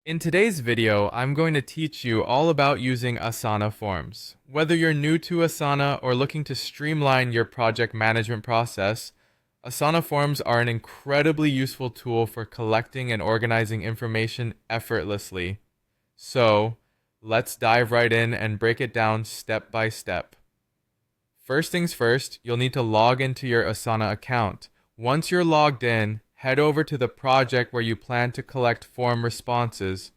In today's video, I'm going to teach you all about using Asana Forms. Whether you're new to Asana or looking to streamline your project management process, Asana Forms are an incredibly useful tool for collecting and organizing information effortlessly. So, let's dive right in and break it down step by step. First things first, you'll need to log into your Asana account. Once you're logged in, head over to the project where you plan to collect form responses.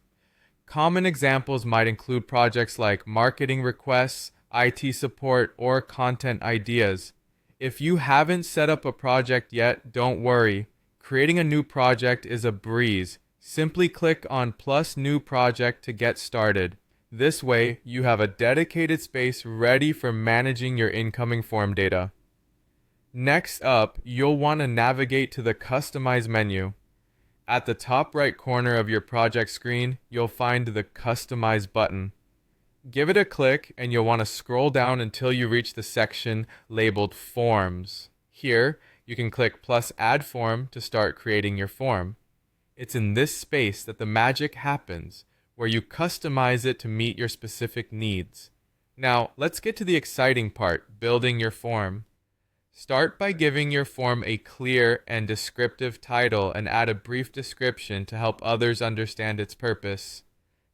Common examples might include projects like marketing requests, IT support, or content ideas. If you haven't set up a project yet, don't worry. Creating a new project is a breeze. Simply click on plus new project to get started. This way, you have a dedicated space ready for managing your incoming form data. Next up, you'll want to navigate to the Customize menu. At the top right corner of your project screen, you'll find the Customize button. Give it a click and you'll want to scroll down until you reach the section labeled Forms. Here, you can click plus Add Form to start creating your form. It's in this space that the magic happens, where you customize it to meet your specific needs. Now, let's get to the exciting part, building your form. Start by giving your form a clear and descriptive title and add a brief description to help others understand its purpose.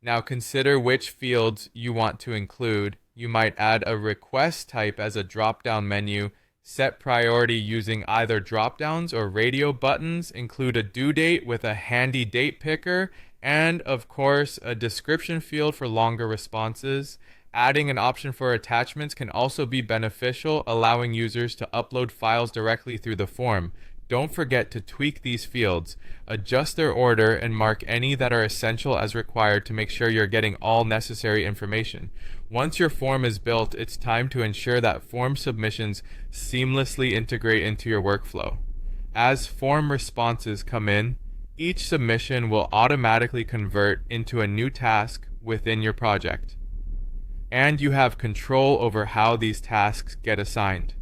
Now consider which fields you want to include. You might add a request type as a drop-down menu, set priority using either drop-downs or radio buttons, include a due date with a handy date picker, and of course a description field for longer responses. Adding an option for attachments can also be beneficial, allowing users to upload files directly through the form. Don't forget to tweak these fields, adjust their order, and mark any that are essential as required to make sure you're getting all necessary information. Once your form is built, it's time to ensure that form submissions seamlessly integrate into your workflow. As form responses come in, each submission will automatically convert into a new task within your project, and you have control over how these tasks get assigned.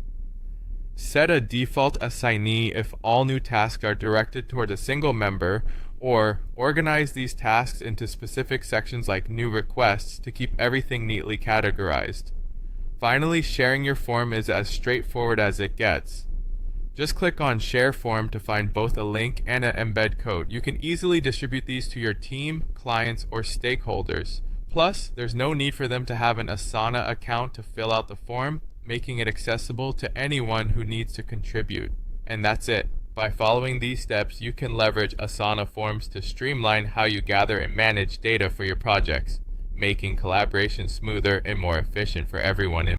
Set a default assignee if all new tasks are directed toward a single member, or organize these tasks into specific sections like new requests to keep everything neatly categorized. Finally, sharing your form is as straightforward as it gets. Just click on Share Form to find both a link and an embed code. You can easily distribute these to your team, clients, or stakeholders. Plus, there's no need for them to have an Asana account to fill out the form, making it accessible to anyone who needs to contribute. And that's it. By following these steps, you can leverage Asana Forms to streamline how you gather and manage data for your projects, making collaboration smoother and more efficient for everyone involved.